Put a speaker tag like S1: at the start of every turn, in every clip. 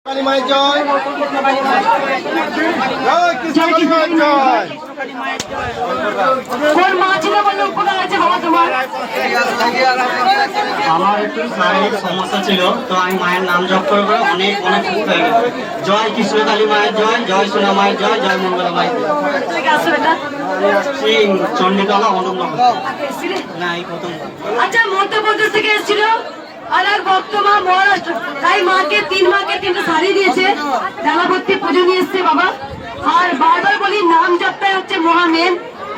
S1: কালী মায়ের জয়, জয় কৃষ্ণ কালী মায়ের জয়।
S2: কোন মা ছিল বলে উপকার আছে বাবা তোমার?
S3: আমার একটু শারীরিক সমস্যা ছিল, তো আমি মায়ের নাম জপ করে করে অনেক সুখ হয়ে গেল। জয় কৃষ্ণ কালী মায়ের জয়, জয় সোনা মায়ের জয়, জয় মঙ্গলা মায়ের জয়। সেই চণ্ডীতলা অনন্ত না এই প্রথম।
S2: আচ্ছা, মধ্যপ্রদেশ থেকে এসেছিল আর এক ভক্ত মা মহারাষ্ট্র, তাই মাকে 3 মাকে 3টা শাড়ি দিয়েছে, ডালা ভর্তি পুজো নিয়ে এসছে বাবা। আর বারবার বলি নাম জপটাই হচ্ছে মহামেন,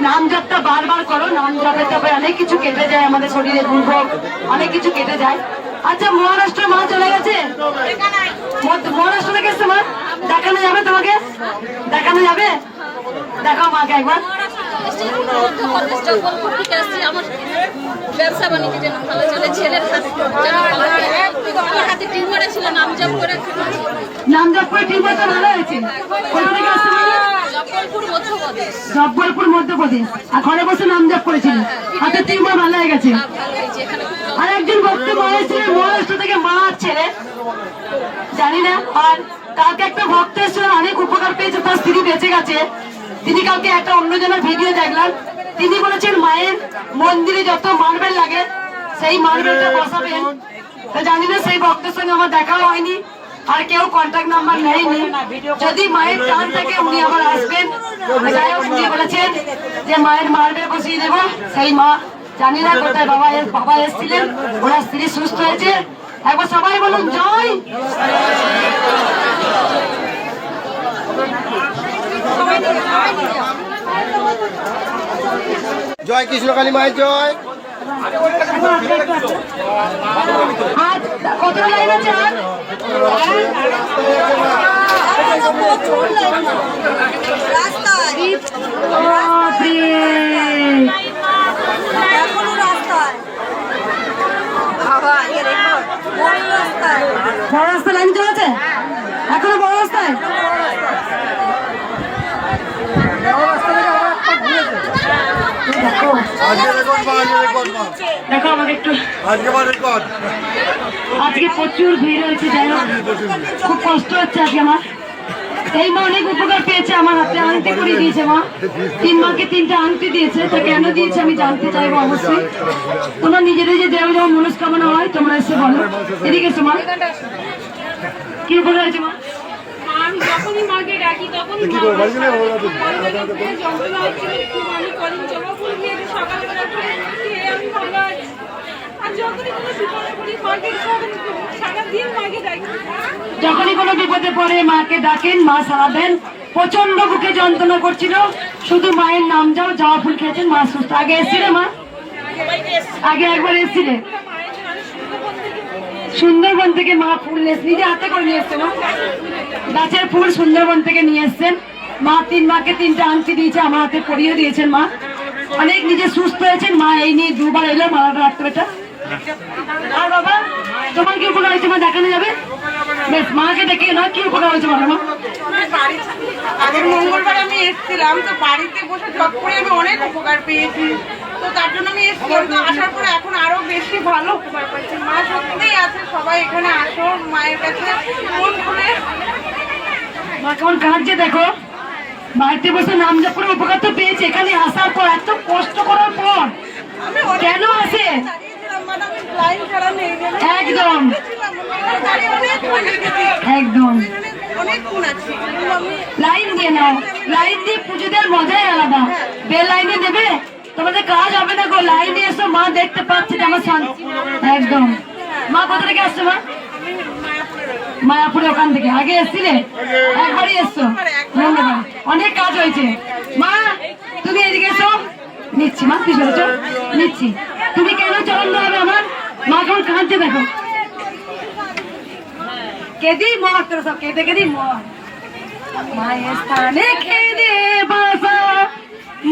S2: নাম জপটা বারবার করো, নাম জপে তবে অনেক কিছু কেটে যায়, আমাদের শরীরে দুর্ভোগ অনেক কিছু কেটে যায়। আচ্ছা, মহারাষ্ট্র মা চলে গেছে, মহারাষ্ট্র থেকে এসছে মা, দেখানো যাবে তোমাকে? দেখানো যাবে? দেখাও মাকে একবার।
S4: ব্যবসা বাণিজ্য যেন ভালো চলে, ছেলের হাতে টিউমার ছিল, নাম জপ করে
S2: টিউমার তো ভালো হয়েছে। কোথা থেকে আসছে? জব্বলপুর মধ্যপ্রদেশ। আর ঘরে বসে নাম জপ করেছিল, হাতে টিউমার ভালো হয়ে গেছে। আর একজন ভক্ত মায়ের ছেলে মহারাষ্ট্র থেকে মা ছেলে জানি না। আর কালকে একটা ভক্ত এসেছিল, অনেক উপকার পেয়েছে, তার স্ত্রী বেঁচে গেছে। তিনি কালকে একটা অন্যজনের ভিডিও দেখলাম, তিনি বলেছেন মায়ের মন্দিরে যত মার্বেল লাগে সেই মার্বেলটা বসাবেন। তো জানি না, সেই ভক্তের সঙ্গে আমার দেখা হয়নি, আর কেউ কন্ট্যাক্ট নাম্বার নেয়নি। যদি মায়ের টান থাকে উনি আবার আসবেন। যাই হোক, উনি বলেছেন যে মায়ের মার্বেল বসিয়ে দেবো। সেই মা জানি না কোথায়, বাবা এসেছিলেন, ওনার স্ত্রী সুস্থ হয়েছে। একবার সবাই বলুন জয়।
S1: জয় কৃষ্ণ কালী মায়ের জয়।
S2: কত লাইন আছে? বড় রাস্তা লাইন চলেছে এখনো? বড় রাস্তায় দেখো আমাকে একটু, আজকে প্রচুর ভিড় হয়েছে। যাই হোক, খুব কষ্ট হচ্ছে আজকে আমার। এই মা অনেক উপকার পেয়েছে, আমার হাতে আংটি করে দিয়েছে মা। 3 মাকে 3টা আংটি দিয়েছে। তা কেন দিয়েছে আমি জানতে চাইবো অবশ্যই। তোমরা নিজেদের যে যেমন যেমন মনস্কামনা হয় তোমরা এসে বলো। এদিকে এসো মা, কি উপকার হয়েছে মা?
S4: আমি যখনই মাকে ডাকি তখনই সকালবেলা আমি ভালো আছি। আর যখনই কোনো বিপদে পড়ি মাকে সারাদিন মাকে ডাকি।
S2: যখনই কোনো বিপদে পড়ে মাকে ডাকেন, মা সারা দেন। প্রচন্ড বুকে যন্ত্রণা করছিল, শুধু মায়ের নাম যাও, জবা ফুল খেয়েছেন, মা সুস্থ। আগে এসেছিলে মা? আগে একবার এসেছিলে? সুন্দরবন থেকে মা ফুল নিজে হাতে করে নিয়ে এসছে মা, গাছের ফুল সুন্দরবন থেকে নিয়ে এসছেন মা। 3 মাকে 3টা আংটি দিয়েছে, আমার হাতে পরিয়ে দিয়েছেন মা। অনেক নিজে সুস্থ হয়েছেন মা। এই নিয়ে 2বার এলো মালাটা রাত্রেটা। আর বাবা তোমার কি উপকার হয়েছে মা? দেখানো যাবে? বেশ, মাকে দেখে না, কি উপকার হয়েছে বলো মা?
S5: আগের মঙ্গলবার আমি এসেছিলাম, তো বাড়িতে বসে জব করে আমি অনেক উপকার পেয়েছি। তো তার জন্য আমি এসেছিলাম, তো আসার পরে এখন আরো বেশি ভালো উপকার পাচ্ছি। মা সত্যিই আছে, সবাই এখানে আসো মায়ের কাছে মন খুলে।
S2: মা কেমন কাঁদছে দেখো, বাড়িতে বসে নাম জপ করে উপকার তো পেয়েছে, এখানে আসার পর এত কষ্ট করার পর কেন আসে? একদম একদম লাইন দিয়ে নাও, লাইন দিয়ে পুজো দেওয়ার মজাই আলাদা। বেল লাইনে দেবে, তোমাদের কাজ হবে না গো। লাইনে এসো, মা দেখতে পাচ্ছে যে আমার শান্তি। একদম। মা কোথা থেকে আসছো মা? মায়াপুরে, ওখান থেকে। আগে এসছিলে? একবারই এসছো? ধন্যবাদ, অনেক কাজ হয়েছে। মা তুমি এদিকে এসো, নিচ্ছি মা, তুই চলেছ, নিচ্ছি। তুমি কেন চরণ হবে আমার? মা কেমন কাঁদছে দেখো, কেঁদেই মর, তোর সব কেঁদে কেঁদেই মর। মায়ের স্থানে কেঁদে ভাষা,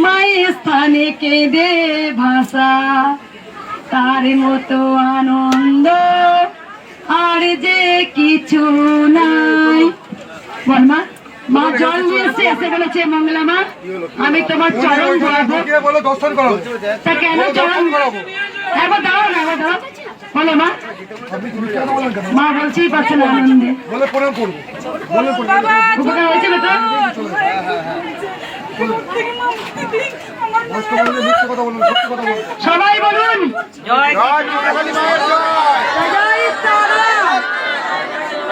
S2: মায়ের স্থানে কেঁদে ভাষা, তার মতো আনন্দ আর যে কিছু নাই। বল মা। মা জল নিয়ে এসে বলেছে মঙ্গলা মা আমি তোমার চরণ ধোয়াবো। তা কেন চরণ? একবার দাও না, একবার দাও। বলো মা। মা বলছেই পাচ্ছে না আনন্দে।
S1: বলে প্রণাম করবো, বলে প্রণাম
S4: বাবা
S2: উপকার হয়েছে বেটা?
S1: মিথ্যে কথা বলুন, সত্যি কথা বলুন।
S2: সবাই বলুন
S1: জয় কৃষ্ণকালী মায়ের জয়।
S2: জয় তারা,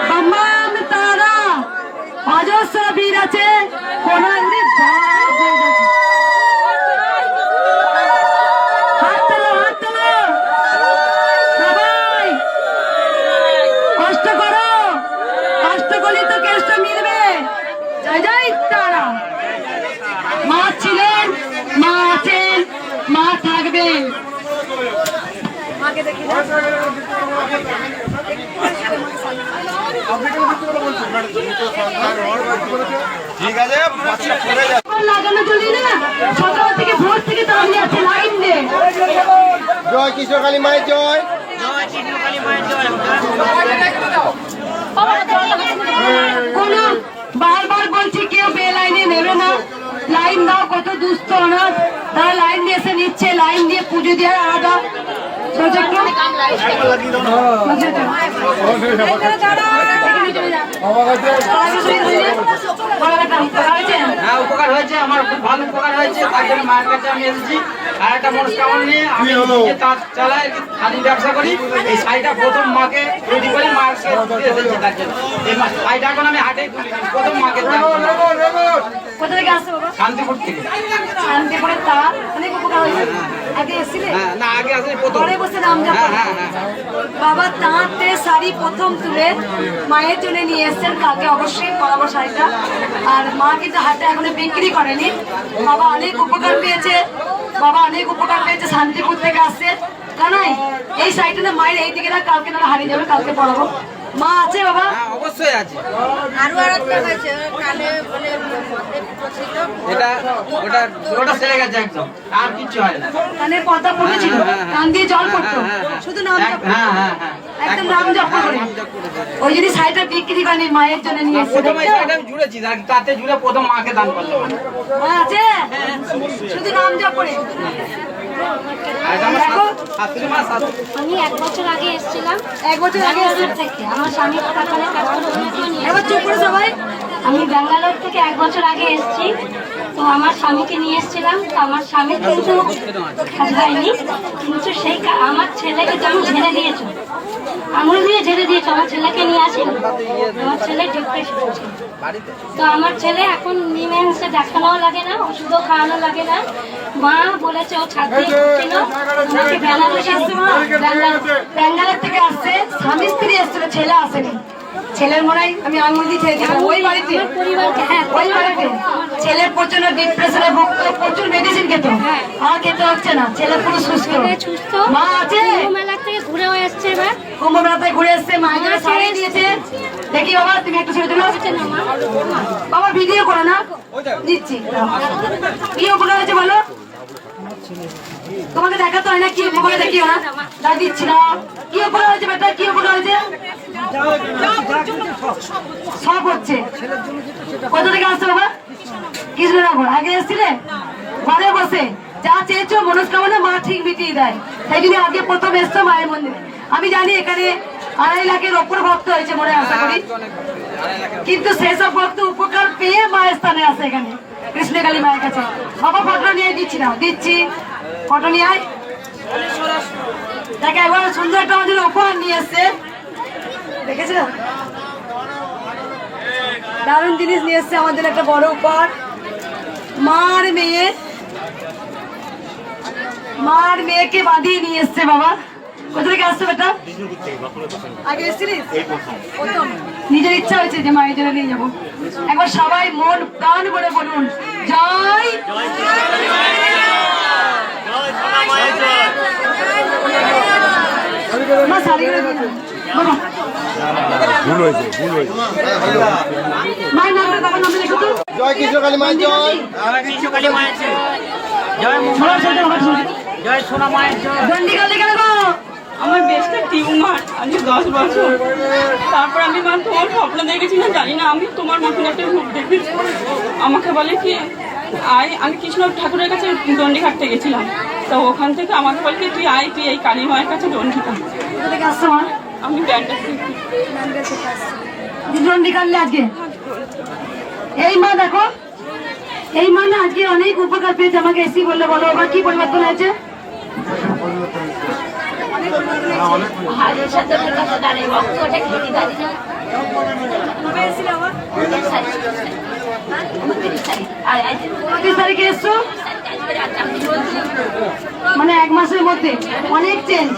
S2: বাম্মাম তারা, অজস্র বীর আছে কোন হাত তোলো, হাত তোলো সবাই, কষ্ট করো, কষ্ট করলে তো কেষ্ট মিলবে। জয় জয় তারা। মা ছিলেন, মা আছেন, মা থাকবেন।
S1: ঠিক আছে, বাচ্চা পড়ে যাবে।
S2: লাগানো চলি না, সকাল থেকে ভোর থেকে দাঁড়িয়ে আছে লাইন দিয়ে।
S1: জয় কৃষ্ণকালী মায়ের জয়।
S2: কোনো বারবার বলছি কেউ বে লাইনে নেবে না, লাইন দাও। কত দুস্থ অনাথ তারা লাইন দিয়ে এসে নিচ্ছে, লাইন দিয়ে পুজো দেওয়ার আলাদা।
S3: হ্যাঁ, উপকার হয়েছে, আমার খুব ভালো উপকার হয়েছে। তার জন্য মায়ের কাছে আমি এসেছি। আর একটা মনস্কামনা নিয়ে আমি নিজে তাঁত চালাই, খালি ব্যবসা করি। এই শাড়িটা প্রথম মাকে তৈরি করে মায়ের কাছে এসেছি। তার জন্য এই শাড়িটা এখন আমি হাটেই তুলিনি, প্রথম মাকে
S2: কোথা থেকে আসছে বাবা?
S3: শান্তিপুর থেকে।
S2: শান্তিপুরের তার অনেক উপকার হয়েছে। আগে এসেছিলে?
S3: হ্যাঁ, না আগে আসলে প্রথম।
S2: ঘরে বসে নাম জপ
S3: হ্যাঁ,
S2: করো।
S3: হ্যাঁ, হ্যাঁ।
S2: বাবা তাঁতে শাড়ি প্রথম তুলে মায়ের জন্য নিয়ে এসছেন, কালকে অবশ্যই পরাবো শাড়িটা। আর মা কিন্তু হাটে এখনো বিক্রি করেনি। বাবা অনেক উপকার পেয়েছে, বাবা অনেক উপকার পেয়েছে, শান্তিপুর থেকে আসছে। জানাই এই শাড়িটা না মায়ের এই দিকে না, কালকে না হারিয়ে যাবে, কালকে পরাবো। মা আছে বাবা?
S3: হ্যাঁ, অবশ্যই আছে।
S5: আরো আরেকটা হয়েছে কানে বলে
S3: এটা ওটা ওটা সেরে গেছে একদম, আর কিছু হয় না।
S2: কানে পর্দা পড়েছিল, কান দিয়ে জল পড়তো, শুধু নাম জপ করতো।
S3: হ্যাঁ, হ্যাঁ, হ্যাঁ।
S2: একদম নাম জপ করে। ওই জন্য শাড়িটা বিক্রি করেনি, মায়ের জন্য নিয়ে এসছে।
S3: প্রথমে এই শাড়িটা আমি জুড়েছি, তাতে জুড়ে প্রথম মাকে দান করলাম।
S2: মা আছে, শুধু নাম জপ করে।
S3: আর এটা আমার শাশুড়ি মা,
S6: আমি 1 বছর আগে এসেছিলাম,
S2: 1 বছর আগে
S6: ব্যাঙ্গালোর থেকে। আমার স্বামী ওখানে কাজ করে
S2: এবার চুপ করে সবাই।
S6: আমি ব্যাঙ্গালোর থেকে 1 বছর আগে এসেছি। তো আমার স্বামীকে নিয়ে এসেছিলাম। তো আমার স্বামী কিন্তু কাজ হয়নি, কিন্তু সেই আমার ছেলেকে তুমি ঝেড়ে দিয়েছো, আঙুল দিয়ে ঝেড়ে দিয়েছো। আমার ছেলেকে নিয়ে আসেন, আমার ছেলে ডিপ্রেশন আছে। তো আমার ছেলে এখন নিমেন্সে দেখানোও লাগে না, ওষুধও খাওয়ানো লাগে না। মা বলেছে ও ছাদে ছিল, ওনাকে বেনারস আসছে। মা
S2: ব্যাঙ্গালোর থেকে আসছে, স্বামী স্ত্রী এসেছিল, ছেলে আসেনি। ছেলের মনে হয় আমি আঙুল দিয়ে ছেড়ে দিলাম ওই বাড়িতে,
S6: আমার পরিবারকে, হ্যাঁ
S2: ওই বাড়িতে। ছেলে প্রচন্ড ডিপ্রেশনে ভুগতো, প্রচুর মেডিসিন খেত, আর খেতে হচ্ছে না। ছেলে পুরো সুস্থ।
S6: সুস্থ।
S2: মা আছে,
S6: মেলা থেকে ঘুরেও এসছে এবার।
S2: কুম্ভ মেলাতে ঘুরে এসছে, মায়ের জন্য শাড়ি দিয়েছে। দেখি বাবা, তুমি একটু ছেড়ে দিলো। বাবা ভিডিও করো না, দিচ্ছি। কি উপকার হয়েছে বলো? তোমাকে দেখাতে হয় না কি উপকার, দেখিও না, তাই দিচ্ছি না। কি উপকার হয়েছে বেটা, কি উপকার হয়েছে? সব হচ্ছে। কোথা থেকে আসছে বাবা? কৃষ্ণনগর। আগে এসেছিলে? ঘরে বসে যা চেয়েছো মনস্কামনা মা ঠিক মিটিয়ে দেয়। তাই জন্য আগে প্রথম এসছো মায়ের মন্দিরে। আমি জানি এখানে 2.5 লাখের ওপর ভক্ত হয়েছে মনে আশা করি, কিন্তু সেসব ভক্ত উপকার পেয়ে মায়ের স্থানে আসে এখানে কৃষ্ণকালী মায়ের কাছে। বাবা ফটো নিয়ে দিচ্ছি না, দিচ্ছি ফটো নিয়ে আয়। দেখে একবার সুন্দর একটা আমাদের উপহার নিয়ে এসছে, দেখেছো? দারুণ জিনিস নিয়ে এসছে আমাদের, একটা বড় উপহার। মার মেয়েকে বাঁধিয়ে নিয়ে এসছে বাবা। কোথা থেকে আসছে বেটা? আগে এসেছিলিস? নিজের ইচ্ছা হয়েছে যে মায়ের জন্য নিয়ে যাবো। একবার সবাই মন প্রাণ করে বলুন জয়। মা শাড়িগুলো দিয়ে দাও। বাবা
S1: ভুল হয়েছে, ভুল হয়েছে।
S2: মায়ের নামটা বাবার নামে লেখো তো।
S1: জয় কৃষ্ণকালী মায়ের জয়।
S3: কৃষ্ণকালী মায়ের জয়, জয় সোনা মায়ের জয়।
S2: দণ্ডিকালে কেন গো?
S4: আমার বেশটা টিউমার, আজকে 10 বছর। তারপর আমি মা তোমার স্বপ্ন দেখেছি না, জানি না আমি তোমার মতন একটা রূপ দেখেছি। আমাকে বলে কি আয়, আমি কৃষ্ণ ঠাকুরের কাছে দণ্ডি ঘাটতে গেছিলাম। তো ওখান থেকে আমাকে বলে কি তুই আয়, তুই এই কালী মায়ের কাছে দণ্ডি ঘাট।
S2: কোথা থেকে আসছো মা?
S4: আমি ব্যান্ডেজ
S2: দণ্ডি কাটলে আজকে এই মা দেখো, এই মা না আজকে অনেক উপকার পেয়েছে। আমাকে এসি বললে বলো আবার কি পরিবর্তন হয়েছে? তারিখে এসছো মানে 1 মাসের মধ্যে অনেক চেঞ্জ,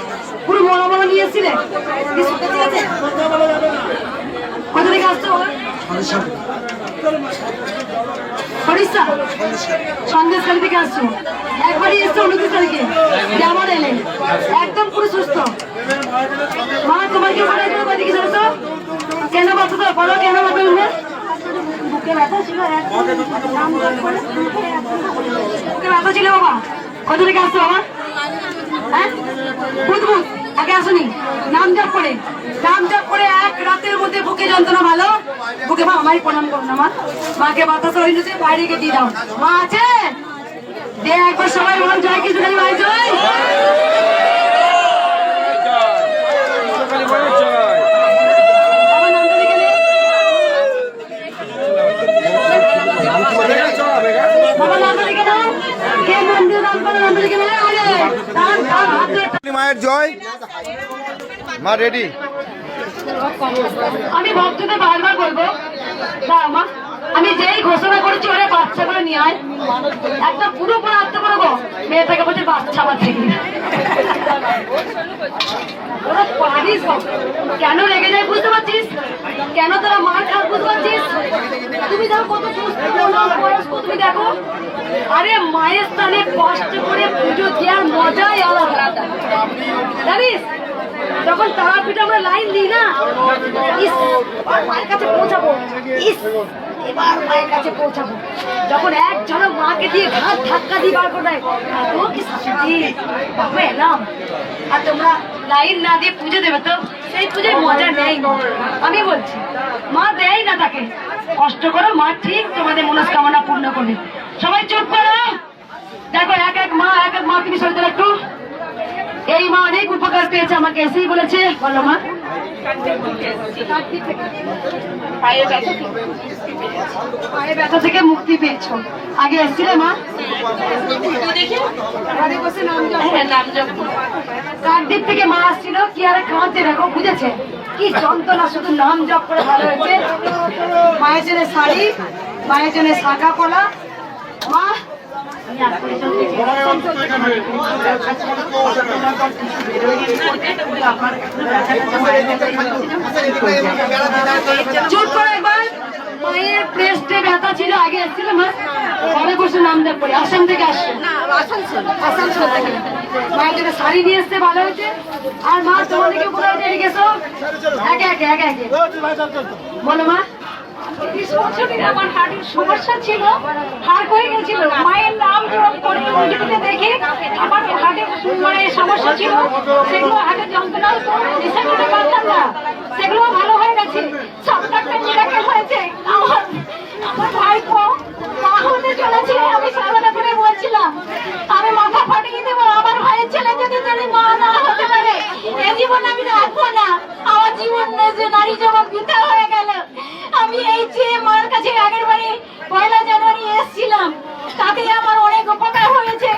S2: পুরো মনে মনে নিয়ে এসছিলে। কত থেকে আসছো? সরিষা সন্দেশখালী থেকে আসছো, একবারই এসছো 29 তারিখে, যেমন এলে একদম পুরো সুস্থ। মা তোমার কি মনে হয় বাড়ি কিছু আসো? কেন বাচ্চা তো বলো, কেন বাচ্চা উঠবে? বুকে ব্যথা ছিল, বুকে ব্যথা ছিল বাবা। কত থেকে আসছো বাবা? হ্যাঁ বুধবুধ আগে আসুনি, নাম জপ করে, নাম জপ করে 1 রাতের মধ্যে বুকে যন্ত্রণা ভালো। বুকে মা আমায় প্রণাম করো না মা, মাকে বাতাস হইলেছে বাইরে গিয়ে দিয়ে দাও। মা আছে দে একবার সবাই বল জয় কৃষ্ণ কালী মায়ের জয়।
S1: মায়ের জয়। মা রেডি।
S2: আমি ভক্তদের বারবার বলবো, মা আমি যেই ঘোষণা করেছি ওরা বাচ্চা করে নিয়ে আয়, একটা পুরোপুরি আত্মা করবো মেয়েটাকে বলছে বাচ্চা আমার থেকে। ওরা পারিস কেন রেগে যায় বুঝতে পারছিস? কেন তোরা মার খাস বুঝতে পারছিস? তুমি দেখো কত সুস্থ বয়স্ক, তুমি দেখো। আরে মায়ের স্থানে কষ্ট করে পুজো দেওয়ার মজাই আলাদা জানিস। যখন তারাপীঠে আমরা লাইন দিই না, ইস মায়ের কাছে পৌঁছাবো, ইস এবার মায়ের কাছে পৌঁছাবো, যখন এক ঝলক মাকে দিয়ে ঘাট ধাক্কা দিয়ে বার করে দেয়, এত কি শান্তি বাবা এলাম। আর তোমরা লাইন না দিয়ে পুজো দেবে তো সেই পুজোয় মজা নেই। আমি বলছি মা দেয় না তাকে, কষ্ট করো, মা ঠিক তোমাদের মনস্কামনা পূর্ণ করবে। সবাই চুপ করো, দেখো এক এক মা তুমি সরতে একটু। এই মা অনেক উপকার পেয়েছে, আমাকে এসেই বলেছে। বলো মা। পায়ে ব্যথা থেকে মুক্তি পেয়েছো, আগে এসেছিলে মা? কাকদ্বীপ থেকে মা আসছিল, কি আরে কাঁদতে দেখো, বুঝেছে কি যন্ত্রণা, শুধু নাম জপ করে ভালো হয়েছে। মায়ের জন্য শাড়ি, মায়ের জন্য শাখা পলা। মা চুপ করে একবার। মায়ের প্রেস্টে ব্যথা ছিল, আগে এসেছিল মা, ঘরে বসে নাম জপ করে। আসাম থেকে আসছে, আসানসোল থেকে মায়ের জন্য শাড়ি নিয়ে এসছে, ভালো হয়েছে। আর মা তোমাদেরকে কোথায় এদিকে এসো, একে একে একে একে বলো মা।
S6: আমার হাড়ের সমস্যা ছিল, হাড় হয়ে গেছিল, মায়ের নাম জপ করে দেখে আমার হাড়ের মানে সমস্যা ছিল, সেগুলো হাড়ের যন্ত্রণা নিতে পারতাম না, সেগুলো ভালো হয়ে গেছে। সবটা একটা মিরাকেল হয়েছে। আমার ভাইপো মা হতে চলেছে, আমি সাধনা করে বলছিলাম আমি মাথা ফাটিয়ে দেবো, আমার ভাইয়ের ছেলে যদি মা না হতে পারে এ জীবন আমি রাখবো না। আমার জীবন যে নারী জবাব বৃথা হয়ে গেল। আমি এই যে মার কাছে আগের বারে 1 জানুয়ারি এসেছিলাম, তাতে আমার অনেক উপকার হয়েছে।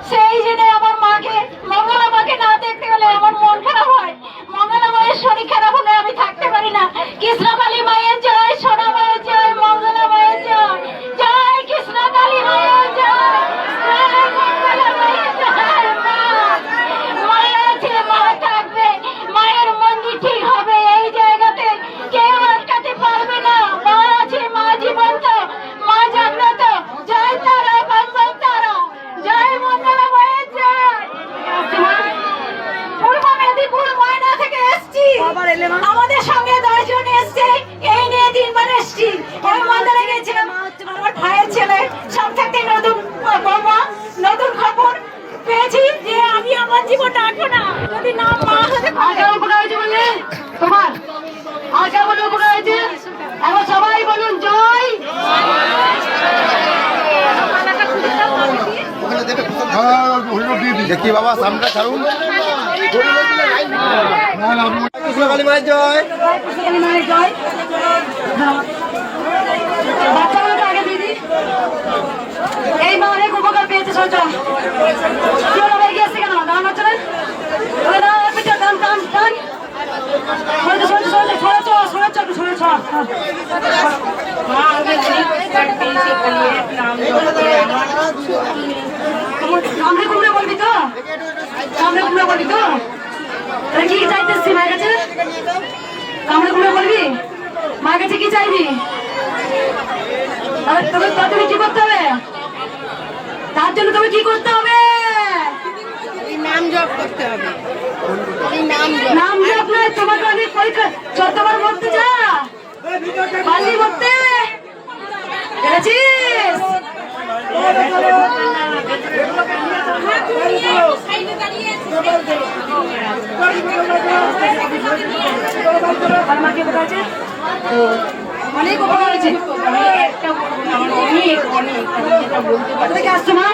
S6: সেই জন্য আমার মাকে, মঙ্গলা মাকে না দেখতে গেলে আমার মন খারাপ হয়। মঙ্গলা মায়ের শরীর খারাপ হলে আমি থাকতে পারি না। কৃষ্ণকালী মায়ের জয়, সোনা মায়ের জয়, মঙ্গলা মায়ের জয়, জয় কৃষ্ণকালী মায়ের জয়, জয় মঙ্গলা মায়ের জয়। মায়ের আছে, মা থাকবে, মায়ের মন্দির ঠিক হবে, এই জায়গাতে কেউ আটকাতে পারবে না। মা আছে, মা জীবন্ত, মা জাগ্রত, জয় তারা, বাবা তারা, জয় মঙ্গলা মায়ের জয়। পূর্ব মেদিনীপুর ময়না থেকে এসছি, আমাদের সঙ্গে 10 জন এসছে, এই নিয়ে 3 বার এসছি। ওই মন্দিরে গেছিলাম, আমার ভাইয়ের ছেলে সব থাকতে নতুন বাবা, নতুন খবর পেয়েছি যে আমি আমার জীবনটা আঁকবো না যদি না মা হতে পারে।
S2: উপকার হয়েছে বললে তোমার, আর কেমন উপকার হয়েছে এখন সবাই বলুন জয়।
S1: দেখি বাবা সামনে ছাড়ুন। কৃষ্ণকালী মায়ের জয়।
S2: কৃষ্ণকালী মায়ের জয়। বাচ্চাগুলোকে আগে দিদি, এই মা অনেক উপকার পেয়েছে। সহজ কি হলো, এগিয়ে আসছে কেন? দাঁড়ানো হচ্ছে না? টান টান টান, সরে সরে সরে সরে চ সরে চ সরে চ। সামনে কুমড়ে বলবি তো, সামনে কুমড়ে বলবি তো? তাহলে কি চাইতেছি মায়ের কাছে? সামনে কুমড়ে বলবি? মায়ের কাছে কি চাইবি? তুমি কি করতে হবে? তার জন্য তুমি কি করতে হবে?
S5: নাম জপ করতে হবে।
S2: নাম জপ নয়, তোমাকে অনেক পরীক্ষা যতবার মরতে যা পালি মরতে পেরেছিস। অনেক উপকার হয়েছে। আসছো মা?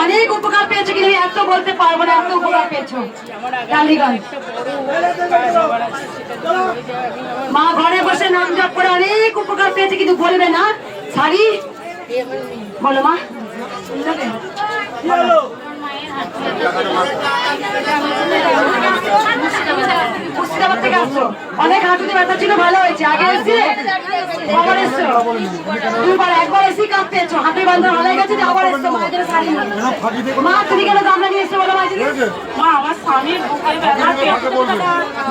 S2: অনেক উপকার পেয়েছো, কিন্তু এত বলতে পারবো না এত উপকার পেয়েছো। টালিগঞ্জ মা ঘরে বসে নাম জপ করে অনেক উপকার পেয়েছে, কিন্তু বলবে না। শাড়ি বলো মা। মুর্শিদাবাদ থেকে আসছো, অনেক হাঁটুতে ব্যথা ছিল, ভালো হয়েছে। আগে এসে আবার এসছো দুবার, একবার এসে কাঁপ পেয়েছো, হাঁটু বান্ধব ভালো হয়ে গেছে, আবার এসছো মায়ের জন্য শাড়ি। মা তুমি কেন গামলা নিয়ে এসছো বলো মায়ের জন্য?
S4: মা আমার স্বামীর বুকের ব্যথা,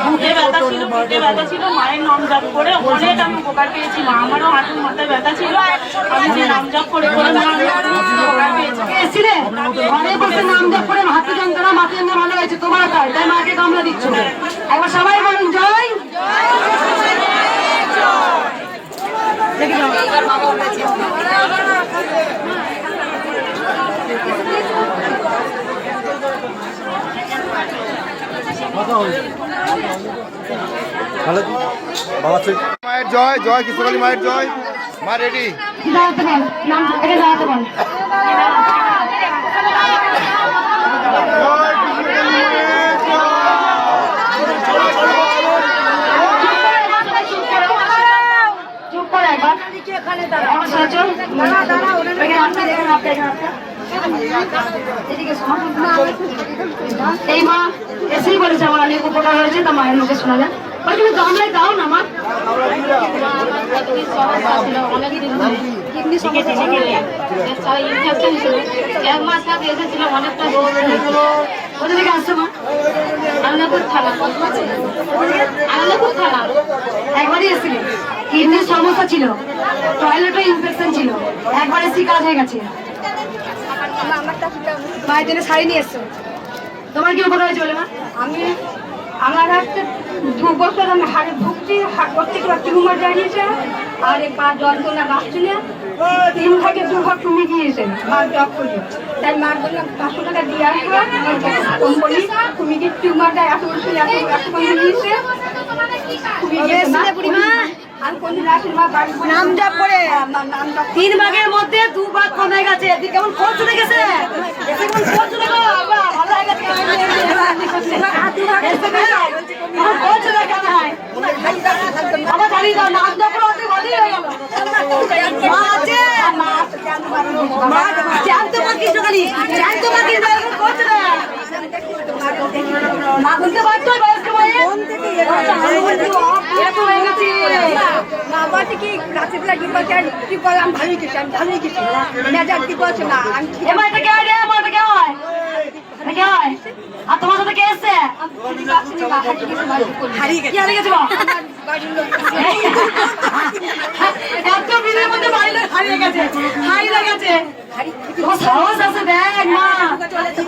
S4: বুকে ব্যথা ছিল, বুকে ব্যথা ছিল, মায়ের নাম জপ করে অনেক আমি উপকার পেয়েছি। মা আমারও হাঁটুর মাথায় ব্যথা ছিল, আমি যে নাম জপ করে করে মা উপকার পেয়েছি।
S2: এসছিলে অনেক বছর নাম জপ করে হাঁটু যন্ত্রণা মাথা যন্ত্রণা ভালো হয়েছে, তোমার তাই তাই মাকে গামলা দিচ্ছ। একবার সবাই বলুন জয়।
S1: মায়ের জয়, জয় কৃষ্ণকালী মায়ের জয়। মা রেডি।
S2: দাঁড়াতে বল, নাম থেকে দাঁড়াতে বল। চুপ করে একবার। এই মা এসেই বলেছে আমার অনেক উপকার হয়েছে, তা মায়ের মুখে শোনা যায়। তুমি গামলায় দাও না মা।
S6: এক মাস আগে এসেছিলাম, অনেকটা
S2: কোথা থেকে আসছো মা?
S6: আনন্দপুর থানা, আনন্দপুর থানা।
S2: একবারই এসেছিলে, কিডনির সমস্যা ছিল, টয়লেটে ইনফেকশন ছিল, একবার এসে কাজ হয়ে গেছে। মায়ের জন্য শাড়ি নিয়ে এসছো। তোমার কি উপকার হয়েছে বলে মা?
S6: আমার একটা 2 বছর আমি হাড়ে ভুগছি, প্রত্যেক টিউমার জানিয়েছে, আর এই পা যন্ত্রণা বাঁচছিল, 3 থেকে 2 ভাগ কমে গিয়েছে। মার জব করি, তাই মার বললাম 500 টাকা দিয়ে আসবো, কোম্পানি তুমি কি টিউমারটা এত বছর এত কমে গিয়েছে। আমি কোনদিন আসি মা,
S2: নাম জপ করে 3 ভাগের মধ্যে 2 ভাগ কমে গেছে। কেমন খোঁজ চলে গেছে, কেমন খোঁজ চলে গেল, ভালো হয়ে গেছে। খোঁজ চলে কেন হয় আমার জানি না, নাম জপ করে অত ভালোই হয়ে গেল। মা আছে, মা জানতো মা কৃষ্ণকালী, জানতো মা কৃষ্ণকালী খোঁজ চলে মা বলতে পারতো বয়স্ক মায়ের এরকম হয়ে গেছে।
S6: বাবা থেকে গাছে পেলা কি বলছে, কি বললাম ভালোই কিছু, আমি ভালোই কিছু মেজার কি বলছে না, আমি
S2: এবার এটা কে হয় রে? আমার এটা কে হয়? এটা কে হয়? আর তোমার সাথে কে এসছে? কি হারিয়ে গেছে বাবা? এত ভিড়ের মধ্যে বাড়ির লোক হারিয়ে গেছে, হারিয়ে গেছে। তোমার সাহস আছে দেখ মা।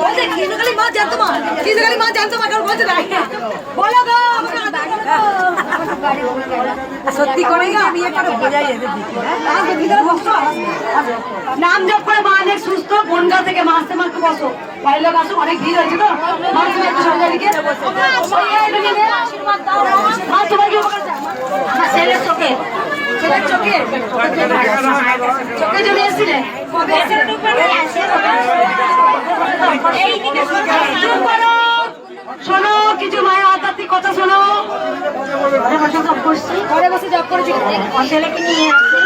S2: বলছে কৃষ্ণকালী মা জানতো মা, কৃষ্ণকালী মা জানতো মা, কারণ বলছে দেখ বলো গো। সত্যি করে বিয়ে করে বোঝাই যাবে। নাম জপ করে মা অনেক সুস্থ, বনগা থেকে মা আসতে মাত্র বসো, বাড়ির লোক আসো, অনেক ভিড় হয়েছে তো মা, তুমি একটু সঙ্গে দিকে মা। তোমার কি উপকার চাই? ছেলের চোখে, ছেলের চোখে, চোখে জন্য এসেছিলে কবে? চুপ করো, শোনো কিছু মায়ের আধ্যাত্মিক কথা শোনো।
S6: ঘরে বসে জব করেছি, ছেলেকে নিয়ে আসছি,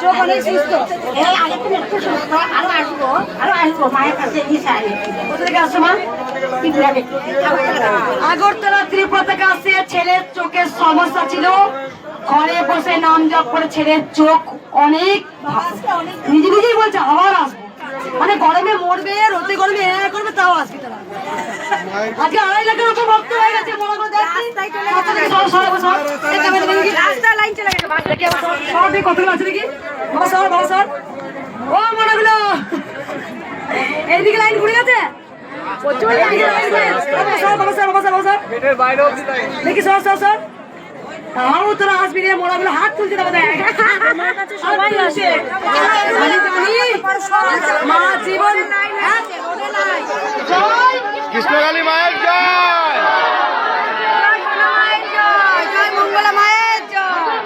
S6: চোখ অনেক সুস্থ, এই আগের থেকে একটু সুস্থ, আরো আসবো মায়ের কাছে এসে আগে।
S2: কোথা থেকে আসছো মা? আগরতলা ত্রিপুরা থেকে আসছে। ছেলের চোখের সমস্যা ছিল, ঘরে বসে নাম জপ করে ছেলের চোখ অনেক নিজে নিজেই বলছে আবার আসবো, মানে গরমে মরবে, রোদে গরমে করবে, তাও আসবে তারা। আজকে 2.5 লাখের উপর ভক্ত হয়ে গেছে। কতগুলো আছে নাকি ও মনাগুলো এইদিকে লাইন ঘুরে গেছে, দেখি সর সর সর, তাও তোরা আসবি রে, মোড়াগুলো হাত তুলছে না বোধহয়। সবাই আসে মা জীবন। জয়
S1: কৃষ্ণকালী মায়ের জয়,
S5: জয় মঙ্গলা মায়ের জয়।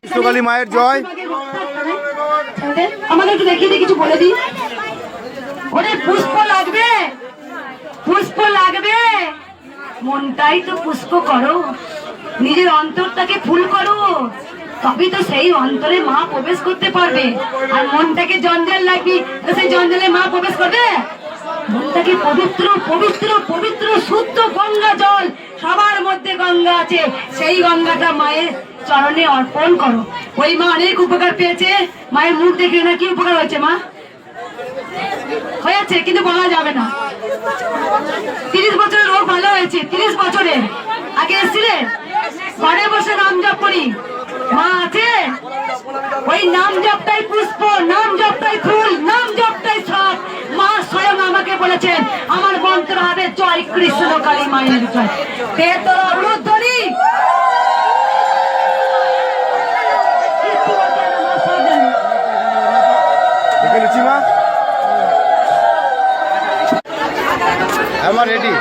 S1: কৃষ্ণকালী মায়ের জয়।
S2: আমাদের একটু দেখিয়ে দিয়ে কিছু বলে দিই। ওরে পুষ্প লাগবে, পুষ্প লাগবে, মনটাই তো পুষ্প করো, নিজের অন্তরটাকে ফুল করো, তবে তো সেই অন্তরে মা প্রবেশ করতে পারবে। আর মনটাকে জঞ্জাল লাগবে, তো সেই জঞ্জালে মা প্রবেশ করবে? মনটাকে পবিত্র পবিত্র পবিত্র শুদ্ধ গঙ্গা জল, সবার মধ্যে গঙ্গা আছে, সেই গঙ্গাটা মায়ের চরণে অর্পণ করো। ওই মা অনেক উপকার পেয়েছে, মায়ের মুখ দেখে না কি উপকার হয়েছে মা হয়েছে, কিন্তু বলা যাবে না। 30 বছরের রোগ ভালো হয়েছে, 30 বছরের আগে এসেছিলে, ঘরে বসে নাম জপ করি, মা আছে। ওই নাম জপটাই পুষ্প, নাম জপটাই ফুল, নাম জপটাই সব। মা স্বয়ং আমাকে বলেছেন আমার মন্ত্র হবে জয় কৃষ্ণকালী মায়ের জয়। তে তোর অনুধ্বনি
S1: দেখে নিচ্ছি মা, আমার রেডি।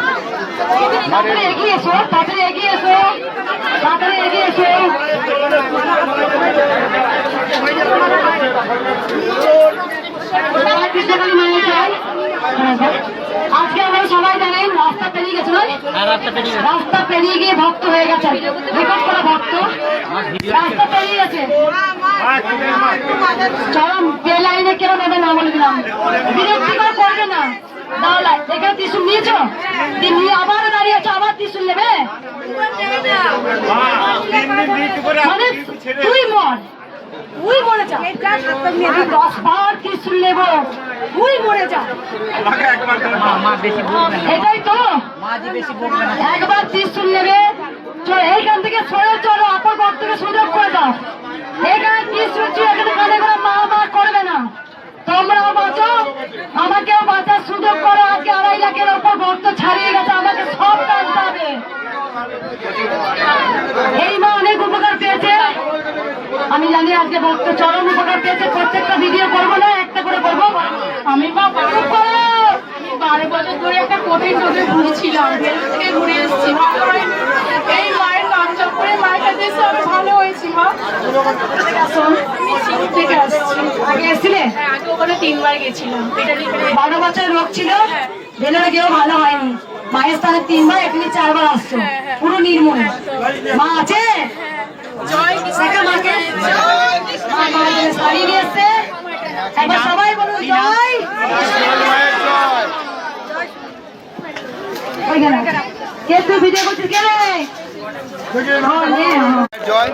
S2: তাড়াতাড়ি এগিয়ে এসো, তাড়াতাড়ি এগিয়ে এসো, তাড়াতাড়ি এগিয়ে এসো। কৃষ্ণকালী মায়ের জয়। আজকে আমরা সবাই জানেন রাস্তা পেরিয়ে গেছে, রাস্তা পেরিয়ে গিয়ে ভক্ত হয়ে গেছে, রেকর্ড করা ভক্ত রাস্তা পেরিয়ে গেছে। চরম যে লাইনে কেউ নেবে না বলে দিলাম, বিরক্তি করে করবে না। দাওলা এখানে ত্রিশূল নিয়েছো, নিয়ে আবার দাঁড়িয়েছো, আবার ত্রিশূল নেবে, মানে তুই মর, তুই মরে যা, আমি 10 বার ত্রিশূল নেবো, তুই মরে যা, এটাই তো। একবার ত্রিশূল নেবে, এইখান থেকে সরে চলো, অপর ভক্তকে সুযোগ করে দাও। এখানে ত্রিশূল এখানে কানে করে মা মা করবে না, তোমরাও বাঁচো, আমাকেও বাঁচার সুযোগ করো। আজকে 2.5 লাখের ওপর ভক্ত ছাড়িয়ে গেছে, আমাকে সব টানতে হবে। এই মা অনেক উপকার পেয়েছে, আমি জানি আজকে ভক্ত চরম উপকার পেয়েছে। প্রত্যেকটা ভিডিও করবো না, একটা করে করবো। আমি মা চুপ করো।
S4: 12 বছর ধরে একটা কঠিন রোগে ভুগছিলাম, হেলথ থেকে ঘুরে এসেছি, এই মায়ের নাম জপ করে মায়ের কাছে এসে আমি ভালো হয়েছি। মা আমি সিকিম থেকে আসছি।
S2: আগে এসেছিলে?
S4: হ্যাঁ, আগে ওখানে 3 বার গেছিলাম।
S2: 12 বছরের রোগ ছিল, ভেলোরে গিয়েও ভালো হয়নি, মায়ের স্থানে 3 বার, এখানে 4 বার আসছো, পুরো নির্মূল। মা আছে, দেখা মাকে, মা মায়ের জন্য শাড়ি নিয়ে এসছে। একবার সবাই বলুন জয়।
S1: মায়ের জয়।
S2: ওইখানে কে তুই ভিডিও করছিস কে রে?
S1: জয়।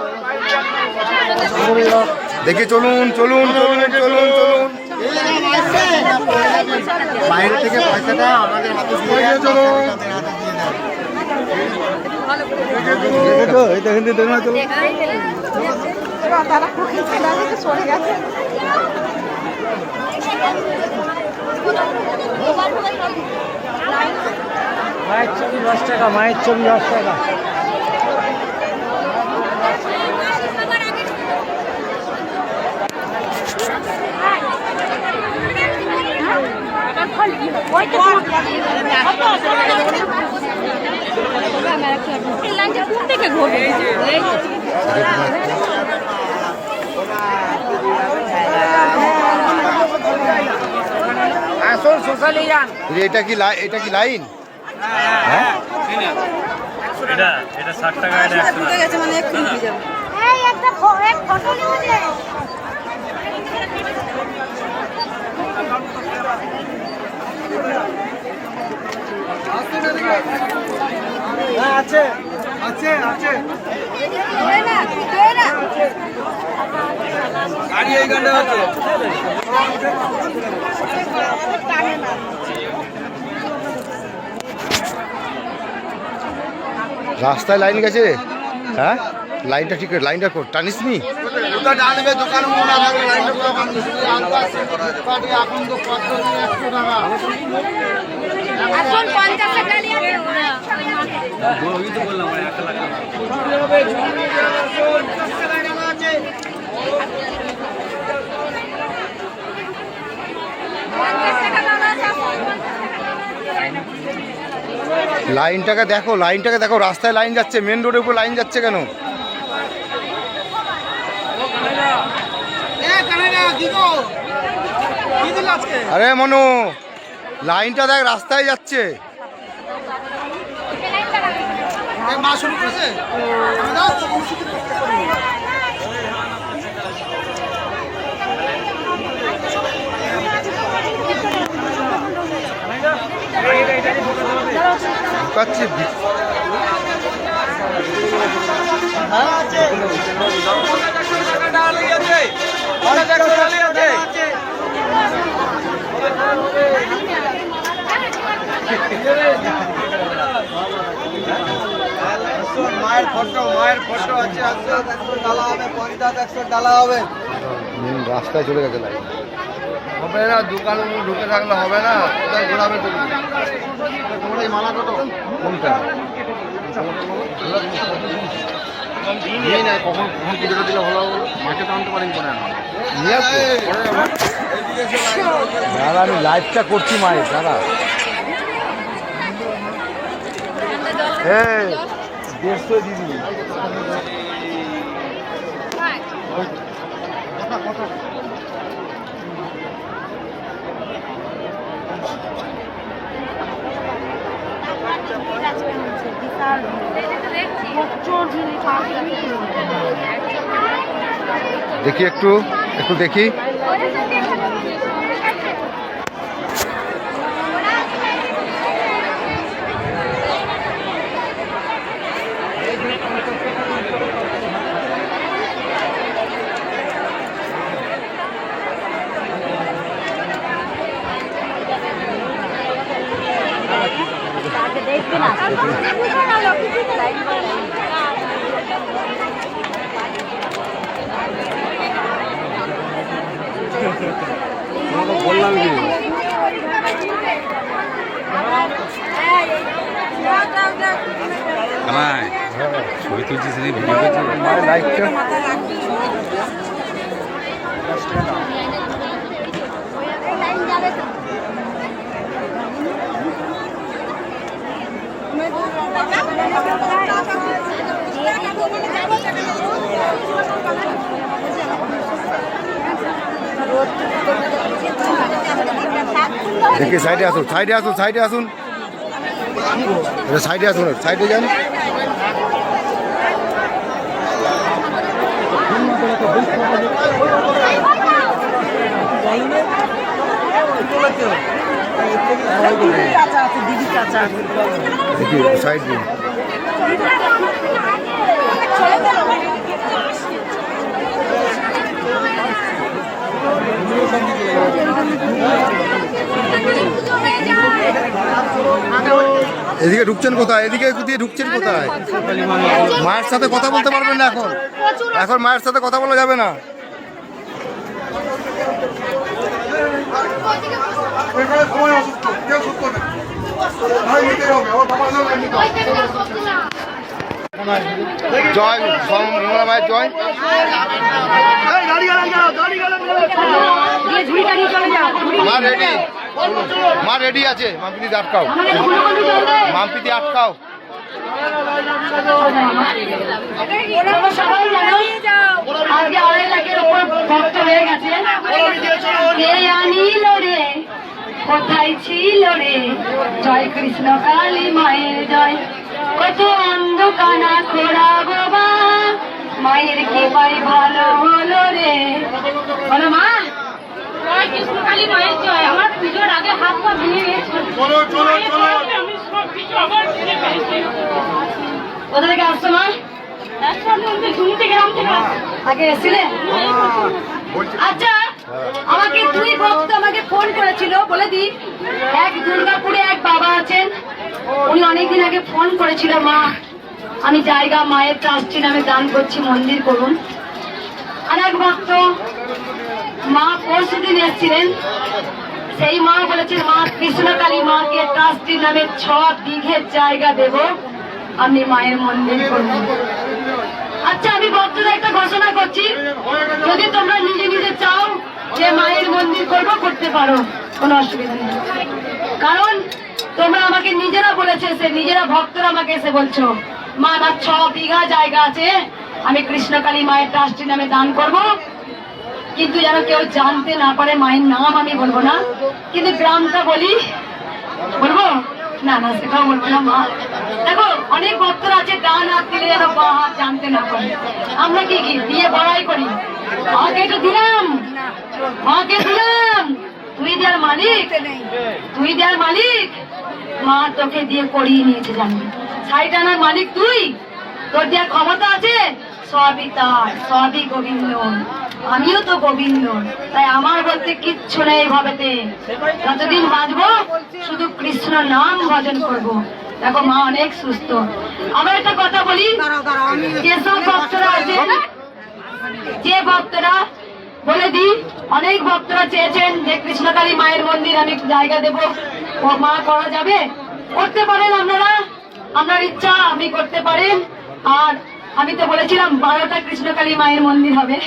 S1: দেখে চলুন চলুন চলুন চলুন চলুন, বাইরে থেকে পয়সাটা আমাদের হাতে দিয়ে চলুন।
S3: মায়ের ছবি 10 টাকা, মায়ের ছবি 10 টাকা।
S4: কোন থেকে ঘটে?
S5: হ্যাঁ
S1: এটা কি এটা কি লাইন? হ্যাঁ
S7: এটা 60 টাকা, এটা 100 টাকা।
S3: আছে আছে আছে গাড়ি এই গান্ডা আছে।
S1: রাস্তায় লাইন গেছে। হ্যাঁ লাইনটা ঠিক লাইনটা টানিস নি
S3: ডানবে দোকান মোড়া থাকলে লাইনটা পুরো বন্ধ। এখন তো 100 টাকা
S6: এখন 50 টাকা নিয়ে আছে ওরা
S7: ওই তো বললাম 1 টাকা।
S1: লাইনটাকে দেখো রাস্তায় লাইন যাচ্ছে, মেন রোডের উপর লাইন যাচ্ছে কেন? আরে মনু লাইনটা দেখ রাস্তায় যাচ্ছে।
S3: মা শুরু করেছে।
S1: ঢুকাচ্ছে
S3: মায়ের ফটো আছে। 100 ডালা হবে, 50 100 ডালা হবে।
S1: রাস্তায় চলে গেছে লাইন।
S3: হবে না, দোকান ঢুকে থাকলে হবে না। কোথায় ঘোরাবে তুমি? তোমার এই মালা কত?
S1: কোনটা
S3: কখন পুজোটা দিলে ভালো হবে? মাকে তো আনতে পারেন করে
S1: দাদা আমি লাইভটা করছি মায়ের দাদা। 150 দিদি দেখি একটু দেখি। বললাম কি
S7: ছবি তুলছিস, ভিডিও করছিস,
S1: লাইভটা দেখি সাইডে আসুন, সাইডে আসুন, সাইডে আসুন, সাইডে আসুন, সাইডে যান। দেখি সাইড দিন। এদিকে ঢুকছেন কোথায়? এদিকে দিয়ে ঢুকছেন কোথায়? মায়ের সাথে কথা বলতে পারবেন না এখন। এখন মায়ের সাথে কথা বলা যাবে না। জয় মঙ্গলা মায়ের জয়। মা রেডি আছে। মাম্পিতি আটকাও, মাম্পিতি আটকাও।
S2: আজকে 2.5 লাখের উপর ভক্ত হয়ে গেছে। কোথায় ছিল রে জয় কৃষ্ণ কালী মায়ের জয়, কত অন্ধকানা খোড়া বাবা মায়ের কি পাই ভালো হলো রে। বলো মা
S6: জয় কৃষ্ণ কালী মায়ের জয়। আমার পুজোর আগে হাত পা ভেঙে গেছে।
S4: আমি সব কিছু আবার ফিরে পেয়েছি।
S2: কোথা থেকে আসছো মা?
S6: দুমতি গ্রাম থেকে আসছি।
S2: আগে এসেছিলে? আচ্ছা, আমাকে দুই ভক্ত আমাকে ফোন করেছিল, বলে দি। এক দুর্গাপুরে এক বাবা আছেন, উনি অনেকদিন আগে ফোন করেছিল, মা আমি জায়গা মায়ের ট্রাস্টি নামে দান করছি, মন্দির করুন। আর এক ভক্ত মা পরশুদিন এসেছিলেন, সেই মা বলেছেন মা কৃষ্ণকালী মাকে ট্রাস্টি নামে 6 বিঘে জায়গা দেব, আপনি মায়ের মন্দির করুন। আচ্ছা, আমি ভক্তদের একটা ঘোষণা করছি, যদি তোমরা নিজে নিজে চাও যে মায়ের মন্দির করবো, করতে পারো, কোনো অসুবিধা নেই। কারণ তোমরা আমাকে নিজেরা বলেছে, সে নিজেরা ভক্তরা আমাকে এসে বলছো মা আমার 6 বিঘা জায়গা আছে, আমি কৃষ্ণকালী মায়ের ট্রাস্টি নামে দান করব, কিন্তু যেন কেউ জানতে না পারে মায়ের নাম আমি বলবো না, কিন্তু গ্রামটা বলি। বলবো না, না সেটাও বলবো না মা। দেখো অনেক ভক্তরা আছে ডান হাত দিলে যেন বা হাত জানতে না পারে। আমরা কি কি দিয়ে বড়াই করি, মাকে একটু দিলাম, মাকে দিলাম, তুই দেওয়ার মালিক, তুই দেওয়ার মালিক। মা তোকে দিয়ে করিয়ে নিয়েছে, জানবি 60 আনার মালিক তুই, তোর দেওয়ার ক্ষমতা আছে, সবই তার, সবই গোবিন্দ, আমিও তো গোবিন্দ। তাই আমার বলতে কিচ্ছু নেই ভাবেতে, যতদিন বাঁচবো শুধু কৃষ্ণ নাম ভজন করব। দেখো মা অনেক সুস্থ। আবার একটা কথা বলি, যেসব ভক্তরা আছে, যে ভক্তরা বলে দি, অনেক ভক্তরা চেয়েছেন যে কৃষ্ণকালী মায়ের মন্দির আমি জায়গা দেব, ও মা করা যাবে, করতে পারেন আপনারা, আপনার ইচ্ছা আপনি করতে পারেন। আর আমি তো বলেছিলাম 12টা কৃষ্ণকালী মায়ের মন্দির হবে।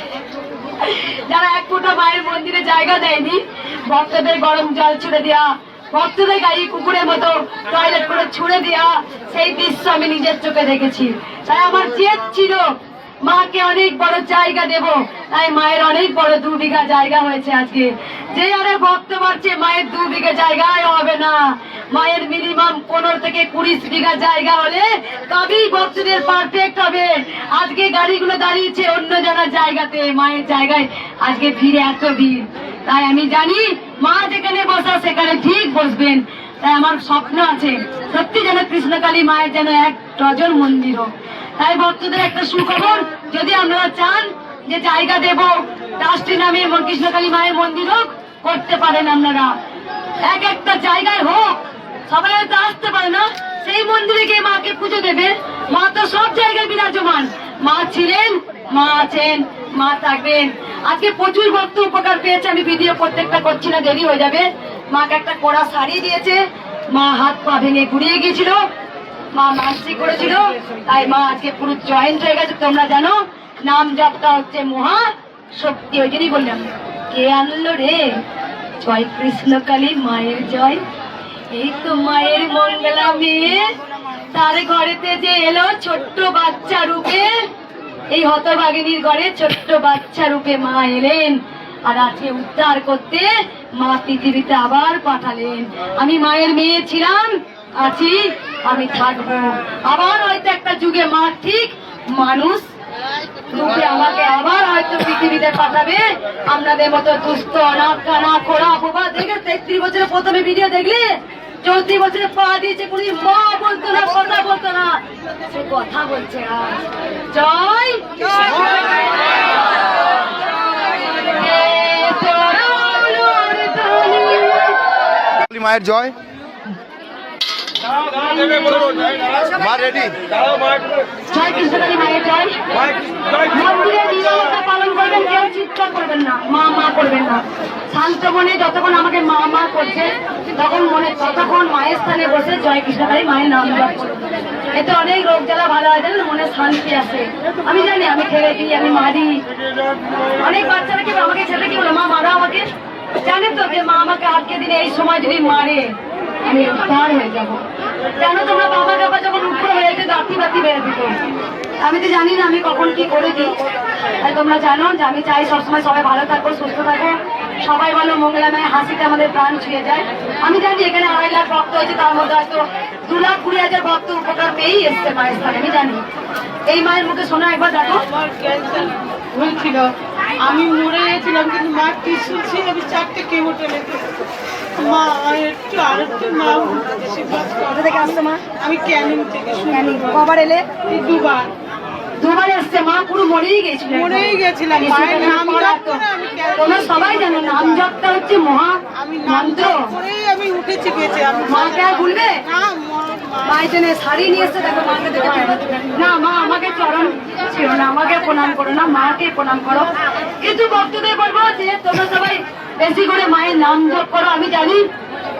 S2: যারা 1 ফুটা মায়ের মন্দিরে জায়গা দেয়নি, ভক্তদের গরম জল ছুড়ে দেওয়া, ভক্তদের গাড়ি কুকুরের মতো টয়লেট করে ছুড়ে দেওয়া, সেই দৃশ্য আমি নিজের চোখে দেখেছি। তাই আমার জেদ ছিল মাকে অনেক বড় জায়গা দেব, তাই মায়ের অনেক বড় 2 বিঘা জায়গা হয়েছে। আজকে যে আরে ভক্ত বাড়ছে, মায়ের 2 বিঘা জায়গায় হবে না, মায়ের মিনিমাম 15 থেকে 20 বিঘা জায়গা হলে তবেই ভক্তদের পারফেক্ট হবে। আজকে গাড়িগুলো দাঁড়িয়েছে অন্য জনের জায়গাতে, মায়ের জায়গায় আজকে ভিড়ে এত ভিড়। তাই আমি জানি মা যেখানে বসা সেখানে ঠিক বসবেন। তাই আমার স্বপ্ন আছে সত্যি যেন কৃষ্ণকালী মায়ের যেন 1 ডজন মন্দির হোক। তাই ভক্তদের একটা সুখবর, যদি আপনারা চান যে জায়গা দেব ট্রাস্টি নামে কৃষ্ণকালী মায়ের মন্দির হোক, করতে পারেন আপনারা। একটা জায়গায় হোক, সবাই হয়তো আসতে পারে না, সেই মন্দিরে গিয়ে মাকে পুজো দেবে। মা তো সব জায়গায় বিরাজমান, মা ছিলেন, মা আছেন, মা থাকবেন। আজকে প্রচুর ভক্ত উপকার পেয়েছে, আমি ভিডিও প্রত্যেকটা করছি না, দেরি হয়ে যাবে। মাকে একটা কড়া শাড়ি দিয়েছে, মা হাত পা ভেঙে গুড়িয়ে গিয়েছিল, মা মানসিক করেছিল, তাই মা আজকে পুরো জয়েন্ট হয়ে গেছে। তোমরা জানো নাম জপটা হচ্ছে মহা শক্তি, ওই জন্যই বললাম কে আনলো রে জয় কৃষ্ণকালী মায়ের জয়। এই তো মায়ের মঙ্গলা মেয়ে, তার ঘরেতে যে এলো ছোট্ট বাচ্চা রূপে, এই হতভাগিনীর ঘরে ছোট্ট বাচ্চা রূপে মা এলেন, আর আজকে উদ্ধার করতে মা পৃথিবীতে আবার পাঠালেন। আমি মায়ের মেয়ে ছিলাম, আছি, আমি থাকবো। আবার হয়তো একটা যুগে মা ঠিক মানুষ রূপে আমাকে আবার হয়তো পৃথিবীতে পাঠাবে। আপনাদের মতো দুস্থ অনাথ কানা খোড়া বোবা দেখে 33 বছরে প্রথমে ভিডিও দেখলে, 34 বছরে পা দিয়েছে, কোনদিন মা বলতো না, কথা বলতো না, সে কথা বলছে আজ। জয়
S1: মায়ের জয়। মা রেডি,
S2: জয় কৃষ্ণকালী মায়ের জয়। মন্দিরে নিয়মতা পালন করবেন, কেউ চিৎকার করবেন না, মা মা করবেন না। শান্ত মনে যতক্ষণ আমাকে মা মা করছে, তখন মনে ততক্ষণ মায়ের স্থানে বসে জয় কৃষ্ণকালী মায়ের নাম জপ করবেন। এতে অনেক রোগ জ্বালা ভালো হয়, জানেন, মনে শান্তি আসে। আমি জানি আমি ছেড়ে দিই, আমি মারি। অনেক বাচ্চারা কি আমাকে ছেড়ে কি বলে, মা মারা আমাকে, জানেন তো যে মা আমাকে আজকে দিনে এই সময় যদি মারে আমি উদ্ধার হয়ে যাবো। জানো তোমরা বাবা বাবা যখন উপরে হয়ে যেত, দাঁতি বাতি বেড়ে দিত, আমি তো জানি না আমি কখন কি করে দিই। তাই তোমরা জানো যে আমি চাই সবসময় সবাই ভালো থাকো, সুস্থ থাকো, সবাই বলো মঙ্গলা মায়ের হাসিতে আমাদের প্রাণ ছুঁয়ে যায়। আমি জানি এখানে 2.5 লাখ ভক্ত হয়েছে, তার মধ্যে হয়তো 2,20,000 ভক্ত উপকার পেয়েই এসছে মায়ের স্থানে, আমি জানি। এই মায়ের মুখে শোনা একবার দেখো।
S5: আমার ক্যান্সার হয়েছিল, আমি মরে গেছিলাম, কিন্তু মা ত্রিশূল ছিল, আমি 4টে কেমো টেনেছি। মা একটু আর একটু মা আশীর্বাদ করো।
S2: কোথা থেকে আসছো মা?
S5: আমি ক্যানিং থেকে শুনি।
S2: কবার এলে?
S5: 2বার
S2: এসছে মা, পুরো মরেই গেছিল।
S5: মরেই গেছিলাম, মায়ের নাম জপ করে আমি
S2: তোমরা সবাই জানো নাম জপটা হচ্ছে মহা
S5: আমি নাম
S2: মন্ত্র।
S5: জপ করেই আমি উঠেছি গেছি। আমি
S2: মাকে আর ভুলবে
S5: না,
S2: মায়ের জন্য শাড়ি নিয়ে এসছে, দেখো মাকে দেখে না। মা আমাকে চরণ ছিল না, আমাকে প্রণাম করো না, মাকে প্রণাম করো। কিন্তু ভক্তদের বলবো যে তোমরা সবাই বেশি করে মায়ের নাম জপ করো। আমি জানি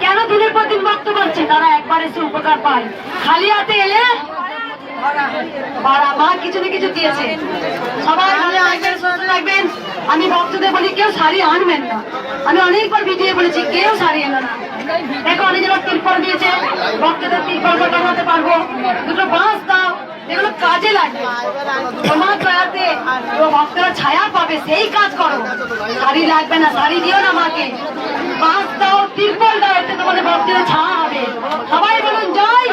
S2: কেন দিনের পর দিন ভক্ত বাড়ছে, তারা একবার এসে উপকার পায়। খালি হাতে এলে মা কিছু না কিছু দিয়েছে। সবাই ভালো থাকবেন, সুস্থ থাকবেন। আমি ভক্তদের বলি কেউ শাড়ি আনবেন না। আমি অনেকবার ভিডিও বলেছি কেউ শাড়ি এলো না। দেখো অনেকের তিরপল দিয়েছে, ভক্তদের তিরপল টাঙাতে পারবো। 2টো বাঁশ দাও, এগুলো কাজে লাগবে। তোমার দয়াতে ভক্তরা ছায়া পাবে, সেই কাজ করো। শাড়ি লাগবে না, শাড়ি দিও না মাকে। বাঁশ দাও, তিরপল দাও, এতে তোমাদের ভক্তরা ছায়া হবে। সবাই বলুন জয়।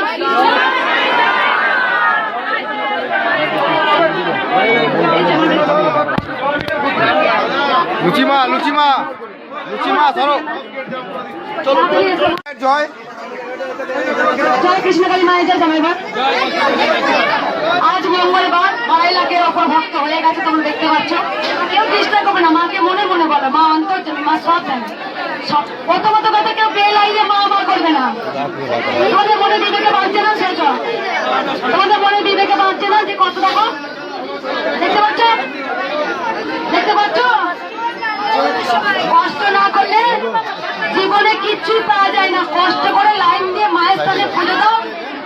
S1: লুচিমা লুচিমা লুচিমা ধরো, চলো জয়
S2: জয় কৃষ্ণকালী মায়ের জয়। জামাইবার আজ মঙ্গলবার 2.5 লাখের ওপর ভক্ত হয়ে গেছে, তোমরা দেখতে পাচ্ছ। কেউ চেষ্টা করবে না, মাকে মনে মনে বলো। মা অন্তর্যামী, মা সব জানে। প্রথমত কথা, কেউ বেল আইলে মা মা করবে না। তোমাদের মনে বিবেকে বাঁচছে না, শেষ। তোমাদের মনে বিবেকে বাঁচছে না যে কত দেখো, দেখতে পাচ্ছ, দেখতে পাচ্ছ। কষ্ট না করলে জীবনে কিচ্ছুই পাওয়া যায় না। কষ্ট করে লাইন দিয়ে মায়ের স্থানে পুজো দাও,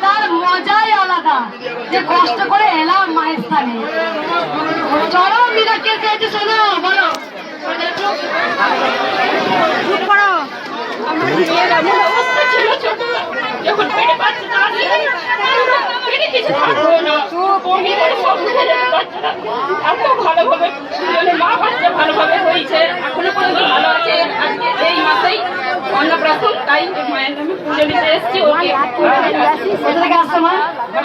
S2: তার মজাই আলাদা। যে কষ্ট করে এলাম মায়ের স্থানে। চলো মিরাক্কেল পেয়েছে, শোনো বলো। চুপ করো।
S4: আমার বিয়ের এমন অবস্থা ছিল ছোট, যখন পেটে বাচ্চা দাঁড়িয়ে পেটে কিছু থাকলো না। বমি করে স্বপ্ন দেখে বাচ্চাটা এত ভালোভাবে মা বাচ্চা ভালোভাবে হয়েছে, এখনো পর্যন্ত ভালো আছে। আজকে এই মাসেই অন্নপ্রাশন, তাই মায়ের নামে পুজো দিতে এসেছি। ওকে
S2: কোথা থেকে আসছো মা?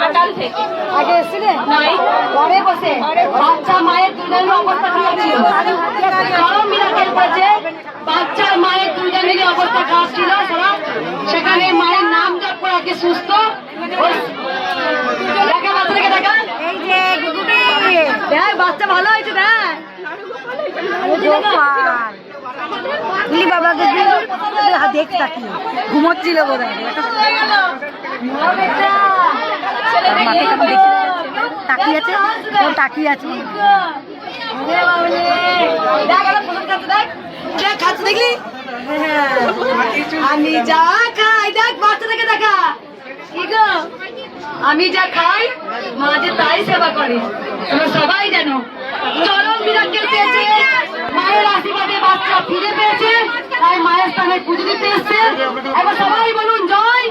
S4: ঘাটাল থেকে।
S2: আগে এসেছিলে?
S4: নাই,
S2: ঘরে বসে বাচ্চা মায়ের দুজনের অবস্থা খারাপ ছিল। চরম মিরাকেল করেছে। বাচ্চার মায়ের দুজনেরই অবস্থা খারাপ ছিল, সেখানে মায়ের নাম জপ করে আজকে সুস্থ। দেখা বাচ্চাটাকে দেখা, এই যে দেখ বাচ্চা ভালো হয়েছে। দেখ বাবাকে দেখতে তাকিয়ে ঘুমোচ্ছিল বোধ হয়। তাকিয়ে আছে, তাকিয়ে আছে। দেখলি আমি যা খাই, দেখ বাচ্চাটাকে দেখা। কি গো, আমি যা খাই মা যে তাই সেবা করে, তোমরা সবাই জানো। চরম মিরাকেল পেয়েছে, মায়ের আশীর্বাদে বাচ্চা ফিরে পেয়েছে, তাই মায়ের স্থানে পুজো দিতে এসছে। এখন সবাই বলুন জয়।